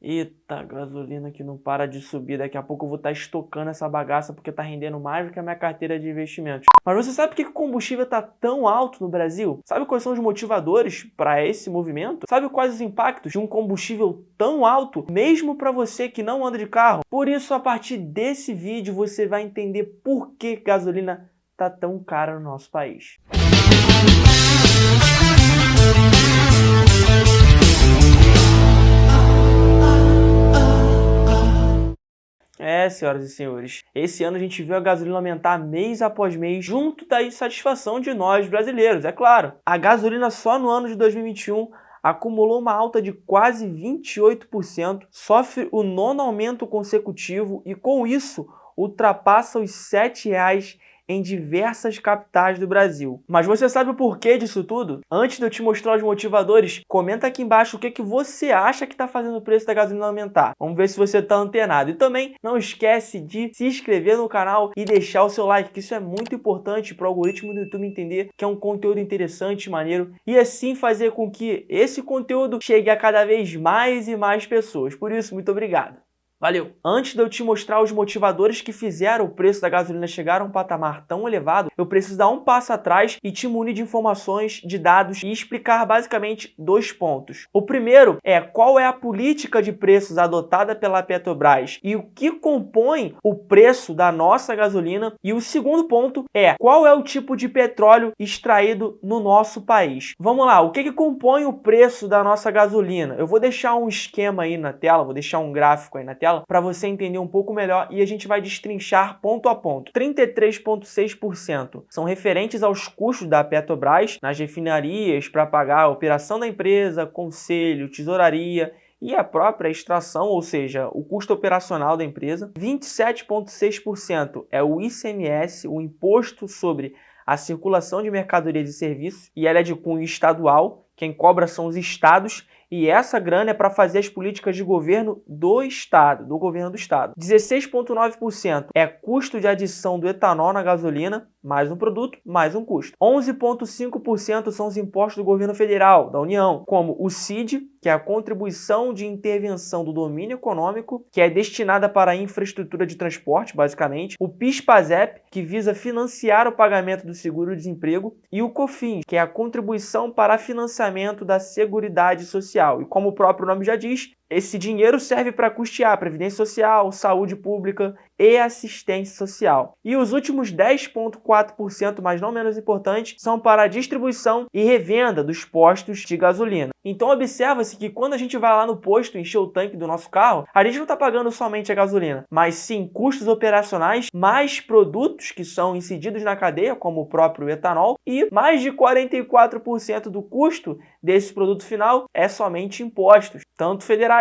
Eita, gasolina que não para de subir. Daqui a pouco eu vou estar estocando essa bagaça porque tá rendendo mais do que a minha carteira de investimentos. Mas você sabe por que o combustível tá tão alto no Brasil? Sabe quais são os motivadores para esse movimento? Sabe quais os impactos de um combustível tão alto, mesmo para você que não anda de carro? Por isso, a partir desse vídeo, você vai entender por que gasolina tá tão cara no nosso país. Senhoras e senhores, esse ano a gente viu a gasolina aumentar mês após mês, junto da insatisfação de nós brasileiros, é claro. A gasolina só no ano de 2021 acumulou uma alta de quase 28%, sofre o nono aumento consecutivo e, com isso, ultrapassa os R$ 7 em diversas capitais do Brasil. Mas você sabe o porquê disso tudo? Antes de eu te mostrar os motivadores, comenta aqui embaixo o que você acha que está fazendo o preço da gasolina aumentar. Vamos ver se você está antenado. E também não esquece de se inscrever no canal e deixar o seu like, que isso é muito importante para o algoritmo do YouTube entender que é um conteúdo interessante e maneiro, e assim fazer com que esse conteúdo chegue a cada vez mais e mais pessoas. Por isso, muito obrigado. Valeu! Antes de eu te mostrar os motivadores que fizeram o preço da gasolina chegar a um patamar tão elevado, eu preciso dar um passo atrás e te munir de informações, de dados e explicar basicamente dois pontos. O primeiro é qual é a política de preços adotada pela Petrobras e o que compõe o preço da nossa gasolina. E o segundo ponto é qual é o tipo de petróleo extraído no nosso país. Vamos lá, o que compõe o preço da nossa gasolina? Eu vou deixar um esquema aí na tela, vou deixar um gráfico aí na tela, para você entender um pouco melhor e a gente vai destrinchar ponto a ponto. 33,6% são referentes aos custos da Petrobras nas refinarias para pagar a operação da empresa, conselho, tesouraria e a própria extração, ou seja, o custo operacional da empresa. 27,6% é o ICMS, o Imposto sobre a Circulação de Mercadorias e Serviços, e ela é de cunho estadual. Quem cobra são os estados, e essa grana é para fazer as políticas de governo do estado, do governo do estado. 16,9% é custo de adição do etanol na gasolina, mais um produto, mais um custo. 11,5% são os impostos do governo federal, da União, como o CID, que é a Contribuição de Intervenção do Domínio Econômico, que é destinada para a infraestrutura de transporte, basicamente, o PIS/PASEP, que visa financiar o pagamento do seguro-desemprego, e o COFINS, que é a Contribuição para Financiamento da Seguridade Social. E como o próprio nome já diz, esse dinheiro serve para custear a previdência social, saúde pública e assistência social. E os últimos 10,4%, mas não menos importantes, são para a distribuição e revenda dos postos de gasolina. Então observa-se que quando a gente vai lá no posto encher o tanque do nosso carro, a gente não está pagando somente a gasolina, mas sim custos operacionais, mais produtos que são incididos na cadeia, como o próprio etanol, e mais de 44% do custo desse produto final é somente impostos, tanto federais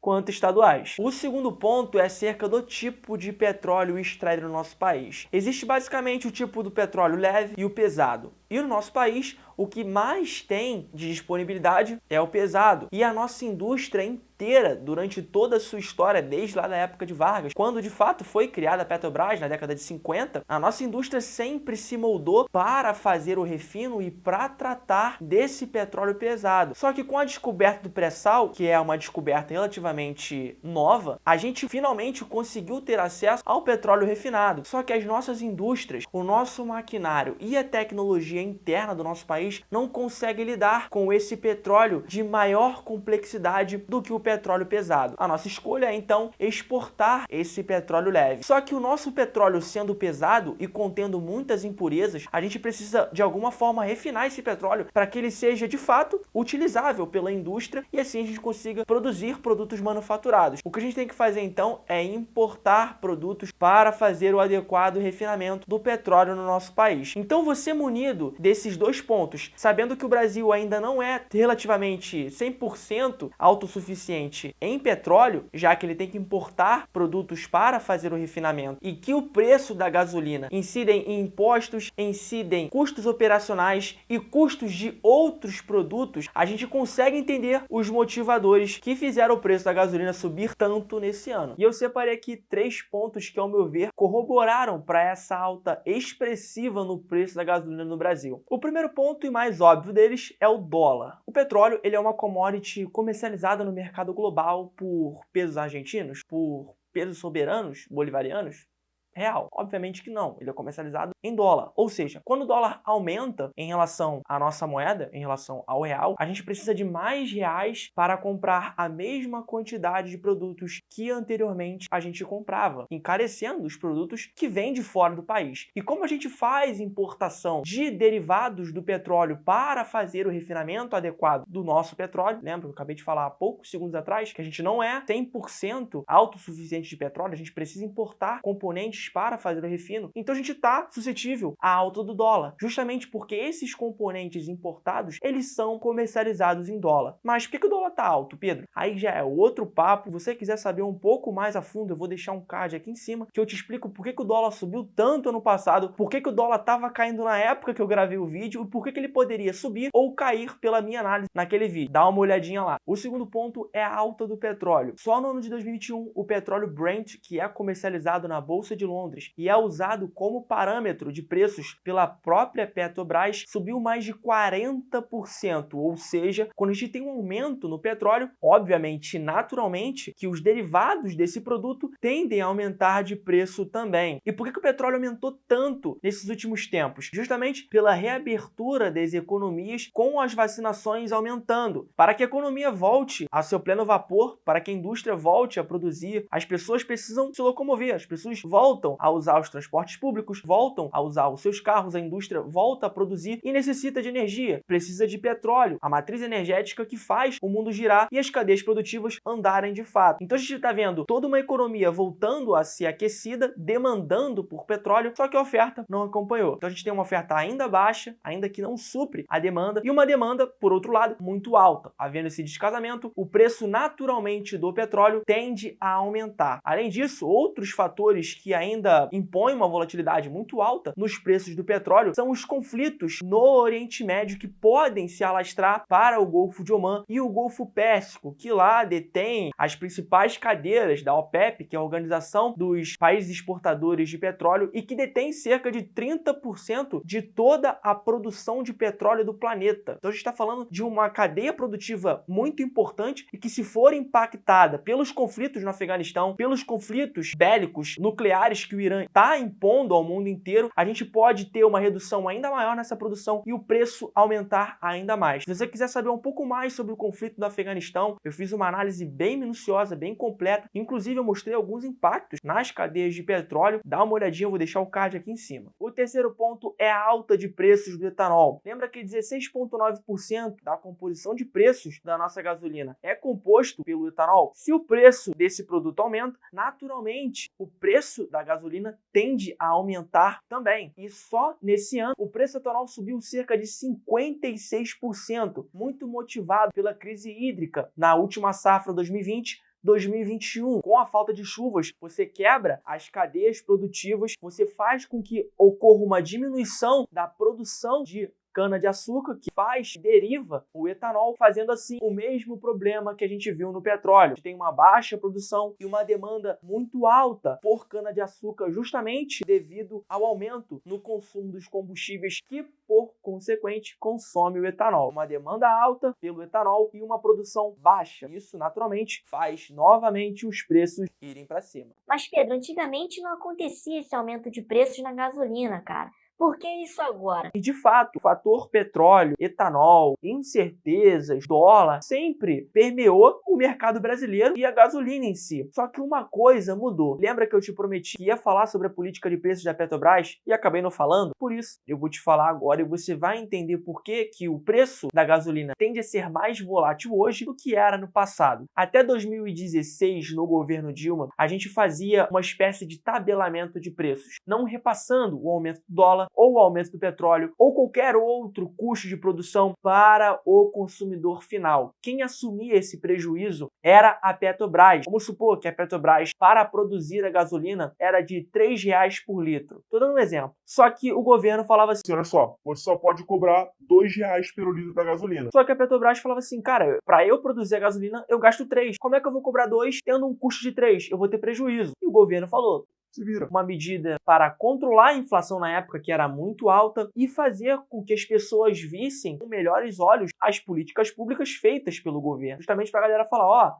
quanto estaduais. O segundo ponto é acerca do tipo de petróleo extraído no nosso país. Existe basicamente o tipo do petróleo leve e o pesado. E no nosso país, o que mais tem de disponibilidade é o pesado. E a nossa indústria inteira, durante toda a sua história, desde lá da época de Vargas, quando de fato foi criada a Petrobras, na década de 50, a nossa indústria sempre se moldou para fazer o refino e para tratar desse petróleo pesado. Só que com a descoberta do pré-sal, que é uma descoberta relativamente nova, a gente finalmente conseguiu ter acesso ao petróleo refinado. Só que as nossas indústrias, o nosso maquinário e a tecnologia interna do nosso país não consegue lidar com esse petróleo de maior complexidade do que o petróleo pesado. A nossa escolha é então exportar esse petróleo leve. Só que o nosso petróleo sendo pesado e contendo muitas impurezas, a gente precisa de alguma forma refinar esse petróleo para que ele seja de fato utilizável pela indústria e assim a gente consiga produzir produtos manufaturados. O que a gente tem que fazer então é importar produtos para fazer o adequado refinamento do petróleo no nosso país. Então você munido desses dois pontos, sabendo que o Brasil ainda não é relativamente 100% autossuficiente em petróleo, já que ele tem que importar produtos para fazer o refinamento, e que o preço da gasolina incidem em impostos, incidem custos operacionais e custos de outros produtos, a gente consegue entender os motivadores que fizeram o preço da gasolina subir tanto nesse ano. E eu separei aqui 3 pontos que, ao meu ver, corroboraram para essa alta expressiva no preço da gasolina no Brasil. O primeiro ponto e mais óbvio deles é o dólar. O petróleo ele é uma commodity comercializada no mercado mercado global por pesos argentinos, por pesos soberanos bolivarianos? Real? Obviamente que não, ele é comercializado em dólar. Ou seja, quando o dólar aumenta em relação à nossa moeda, em relação ao real, a gente precisa de mais reais para comprar a mesma quantidade de produtos que anteriormente a gente comprava, encarecendo os produtos que vêm de fora do país. E como a gente faz importação de derivados do petróleo para fazer o refinamento adequado do nosso petróleo, lembra, eu acabei de falar há poucos segundos atrás que a gente não é 100% autossuficiente de petróleo, a gente precisa importar componentes para fazer o refino, então a gente está suscetível à alta do dólar, justamente porque esses componentes importados, eles são comercializados em dólar. Mas por que o dólar está alto, Pedro? Aí já é outro papo. Se você quiser saber um pouco mais a fundo, eu vou deixar um card aqui em cima, que eu te explico por que o dólar subiu tanto ano passado, por que o dólar estava caindo na época que eu gravei o vídeo, e por que ele poderia subir ou cair pela minha análise naquele vídeo. Dá uma olhadinha lá. O segundo ponto é a alta do petróleo. Só no ano de 2021, o petróleo Brent, que é comercializado na Bolsa de Londres e é usado como parâmetro de preços pela própria Petrobras, subiu mais de 40%, ou seja, quando a gente tem um aumento no petróleo, obviamente, naturalmente, que os derivados desse produto tendem a aumentar de preço também. E por que o petróleo aumentou tanto nesses últimos tempos? Justamente pela reabertura das economias com as vacinações aumentando. Para que a economia volte a seu pleno vapor, para que a indústria volte a produzir, as pessoas precisam se locomover, as pessoas voltam a usar os transportes públicos, voltam a usar os seus carros, a indústria volta a produzir e necessita de energia, precisa de petróleo, a matriz energética que faz o mundo girar e as cadeias produtivas andarem de fato. Então a gente está vendo toda uma economia voltando a ser aquecida, demandando por petróleo, só que a oferta não acompanhou. Então a gente tem uma oferta ainda baixa, ainda que não supre a demanda, e uma demanda, por outro lado, muito alta. Havendo esse descasamento, o preço naturalmente do petróleo tende a aumentar. Além disso, outros fatores que ainda impõem uma volatilidade muito alta nos preços do petróleo são os conflitos no Oriente Médio que podem se alastrar para o Golfo de Omã e o Golfo Pérsico, que lá detém as principais cadeiras da OPEP, que é a Organização dos Países Exportadores de Petróleo, e que detém cerca de 30% de toda a produção de petróleo do planeta. Então a gente está falando de uma cadeia produtiva muito importante e que, se for impactada pelos conflitos no Afeganistão, pelos conflitos bélicos nucleares que o Irã está impondo ao mundo inteiro, a gente pode ter uma redução ainda maior nessa produção e o preço aumentar ainda mais. Se você quiser saber um pouco mais sobre o conflito do Afeganistão, eu fiz uma análise bem minuciosa, bem completa, inclusive eu mostrei alguns impactos nas cadeias de petróleo. Dá uma olhadinha, eu vou deixar o card aqui em cima. O terceiro ponto é a alta de preços do etanol. Lembra que 16,9% da composição de preços da nossa gasolina é composto pelo etanol? Se o preço desse produto aumenta, naturalmente o preço da gasolina tende a aumentar também. E só nesse ano o preço do etanol subiu cerca de 56%, muito motivado pela crise hídrica na última safra 2020-2021. Com a falta de chuvas, você quebra as cadeias produtivas, você faz com que ocorra uma diminuição da produção de cana-de-açúcar, que deriva o etanol, fazendo assim o mesmo problema que a gente viu no petróleo. A gente tem uma baixa produção e uma demanda muito alta por cana-de-açúcar, justamente devido ao aumento no consumo dos combustíveis que, por consequente, consome o etanol. Uma demanda alta pelo etanol e uma produção baixa. Isso, naturalmente, faz novamente os preços irem para cima. Mas, Pedro, antigamente não acontecia esse aumento de preços na gasolina, cara. Por que isso agora? E de fato, o fator petróleo, etanol, incertezas, dólar, sempre permeou o mercado brasileiro e a gasolina em si. Só que uma coisa mudou. Lembra que eu te prometi que ia falar sobre a política de preços da Petrobras e acabei não falando? Por isso, eu vou te falar agora e você vai entender por que o preço da gasolina tende a ser mais volátil hoje do que era no passado. Até 2016, no governo Dilma, a gente fazia uma espécie de tabelamento de preços, não repassando o aumento do dólar ou o aumento do petróleo, ou qualquer outro custo de produção para o consumidor final. Quem assumia esse prejuízo era a Petrobras. Vamos supor que a Petrobras, para produzir a gasolina, era de R$3 por litro. Estou dando um exemplo. Só que o governo falava assim, olha só, você só pode cobrar R$2 pelo litro da gasolina. Só que a Petrobras falava assim, cara, para eu produzir a gasolina, eu gasto 3. Como é que eu vou cobrar 2 tendo um custo de 3? Eu vou ter prejuízo. E o governo falou, Se vira. Uma medida para controlar a inflação na época, que era muito alta, e fazer com que as pessoas vissem com melhores olhos as políticas públicas feitas pelo governo. Justamente para a galera falar,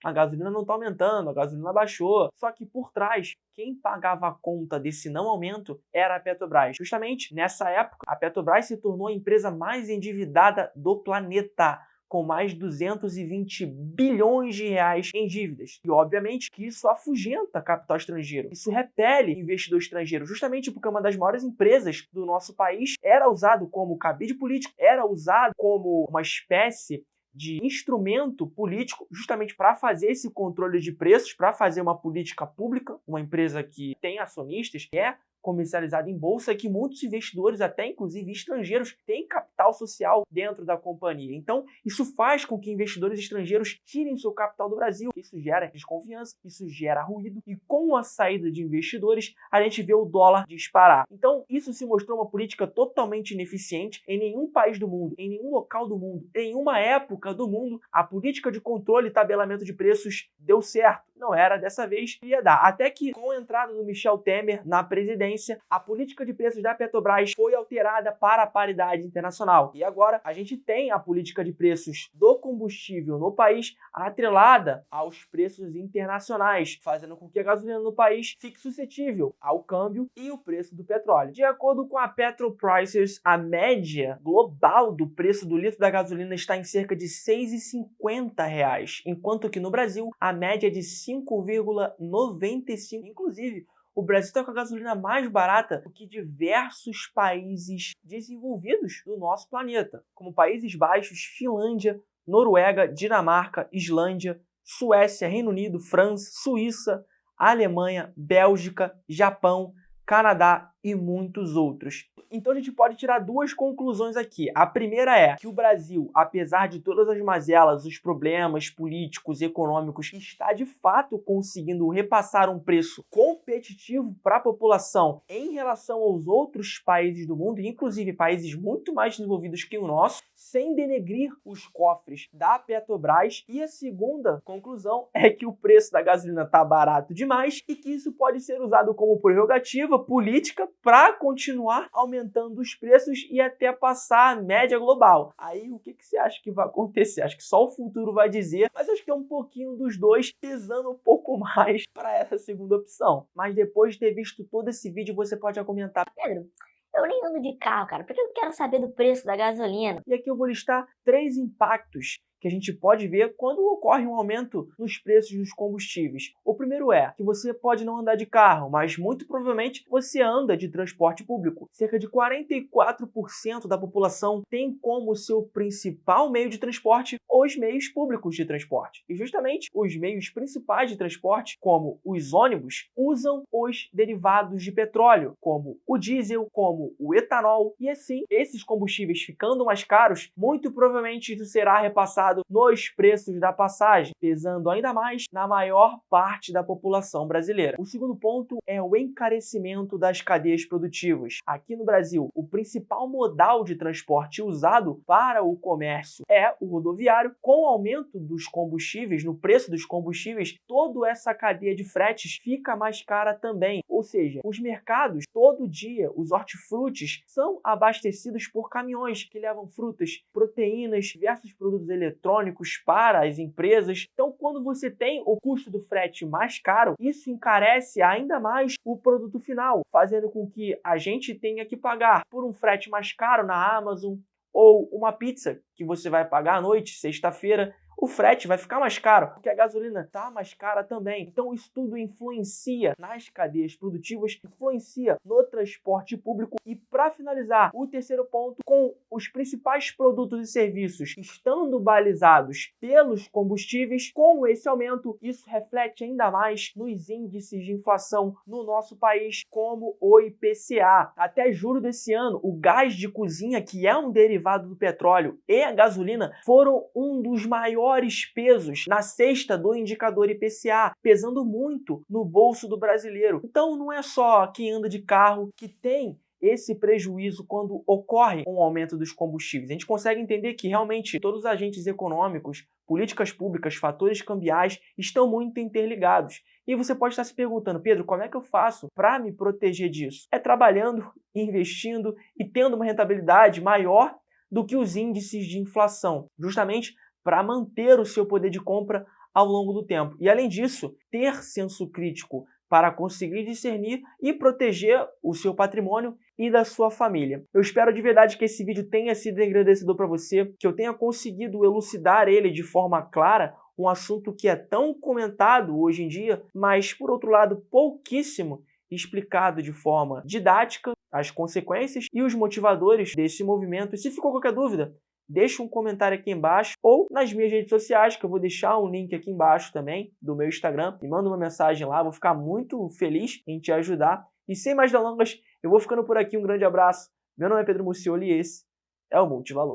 a gasolina não está aumentando, a gasolina baixou. Só que por trás, quem pagava a conta desse não aumento era a Petrobras. Justamente nessa época, a Petrobras se tornou a empresa mais endividada do planeta, com mais de 220 bilhões de reais em dívidas. E obviamente que isso afugenta capital estrangeiro. Isso repele investidor estrangeiro, justamente porque uma das maiores empresas do nosso país era usado como cabide político, era usado como uma espécie de instrumento político justamente para fazer esse controle de preços, para fazer uma política pública, uma empresa que tem acionistas, que é comercializada em bolsa, que muitos investidores, até inclusive estrangeiros, têm capital social dentro da companhia. Então, isso faz com que investidores estrangeiros tirem seu capital do Brasil. Isso gera desconfiança, isso gera ruído, e com a saída de investidores, a gente vê o dólar disparar. Então, isso se mostrou uma política totalmente ineficiente. Em nenhum país do mundo, em nenhum local do mundo, em nenhuma época do mundo, a política de controle e tabelamento de preços deu certo. Não era dessa vez que ia dar. Até que, com a entrada do Michel Temer na presidência, a política de preços da Petrobras foi alterada para a paridade internacional. E agora a gente tem a política de preços do combustível no país atrelada aos preços internacionais, fazendo com que a gasolina no país fique suscetível ao câmbio e o preço do petróleo. De acordo com a Petroprices, a média global do preço do litro da gasolina está em cerca de R$ 6,50, enquanto que no Brasil a média é de 5,95. Inclusive, o Brasil está com a gasolina mais barata do que diversos países desenvolvidos do nosso planeta, como Países Baixos, Finlândia, Noruega, Dinamarca, Islândia, Suécia, Reino Unido, França, Suíça, Alemanha, Bélgica, Japão, Canadá e muitos outros. Então a gente pode tirar duas conclusões aqui. A primeira é que o Brasil, apesar de todas as mazelas, os problemas políticos e econômicos, está de fato conseguindo repassar um preço competitivo para a população em relação aos outros países do mundo, inclusive países muito mais desenvolvidos que o nosso, sem denegrir os cofres da Petrobras. E a segunda conclusão é que o preço da gasolina está barato demais e que isso pode ser usado como prerrogativa política para continuar aumentando os preços e até passar a média global. Aí o que você acha que vai acontecer? Acho que só o futuro vai dizer, mas acho que é um pouquinho dos dois pesando um pouco mais para essa segunda opção. Mas depois de ter visto todo esse vídeo, você pode comentar: Pedro, eu nem ando de carro, cara, porque eu quero saber do preço da gasolina. E aqui eu vou listar 3 impactos que a gente pode ver quando ocorre um aumento nos preços dos combustíveis. O primeiro é que você pode não andar de carro, mas muito provavelmente você anda de transporte público. Cerca de 44% da população tem como seu principal meio de transporte os meios públicos de transporte. E justamente os meios principais de transporte, como os ônibus, usam os derivados de petróleo, como o diesel, como o etanol. E assim, esses combustíveis ficando mais caros, muito provavelmente isso será repassado nos preços da passagem, pesando ainda mais na maior parte da população brasileira. O segundo ponto é o encarecimento das cadeias produtivas. Aqui no Brasil, o principal modal de transporte usado para o comércio é o rodoviário. Com o aumento dos combustíveis, no preço dos combustíveis, toda essa cadeia de fretes fica mais cara também. Ou seja, os mercados, todo dia, os hortifrutis são abastecidos por caminhões que levam frutas, proteínas, diversos produtos eletrônicos para as empresas. Então, quando você tem o custo do frete mais caro, isso encarece ainda mais o produto final, fazendo com que a gente tenha que pagar por um frete mais caro na Amazon, ou uma pizza que você vai pagar à noite, sexta-feira. O frete vai ficar mais caro, porque a gasolina está mais cara também. Então isso tudo influencia nas cadeias produtivas, influencia no transporte público. E para finalizar, o terceiro ponto, com os principais produtos e serviços estando balizados pelos combustíveis, com esse aumento, isso reflete ainda mais nos índices de inflação no nosso país, como o IPCA. Até julho desse ano, o gás de cozinha, que é um derivado do petróleo, e a gasolina foram um dos maiores pesos na cesta do indicador IPCA, pesando muito no bolso do brasileiro. Então não é só quem anda de carro que tem esse prejuízo quando ocorre um aumento dos combustíveis. A gente consegue entender que realmente todos os agentes econômicos, políticas públicas, fatores cambiais estão muito interligados. E você pode estar se perguntando, Pedro, como é que eu faço para me proteger disso? É trabalhando, investindo e tendo uma rentabilidade maior do que os índices de inflação, justamente para manter o seu poder de compra ao longo do tempo. E além disso, ter senso crítico para conseguir discernir e proteger o seu patrimônio e da sua família. Eu espero de verdade que esse vídeo tenha sido engrandecedor para você, que eu tenha conseguido elucidar ele de forma clara, um assunto que é tão comentado hoje em dia, mas, por outro lado, pouquíssimo explicado de forma didática, as consequências e os motivadores desse movimento. E se ficou qualquer dúvida, deixa um comentário aqui embaixo ou nas minhas redes sociais, que eu vou deixar um link aqui embaixo também do meu Instagram. Me manda uma mensagem lá, vou ficar muito feliz em te ajudar. E sem mais delongas, eu vou ficando por aqui. Um grande abraço. Meu nome é Pedro Muccioli e esse é o Multivalor.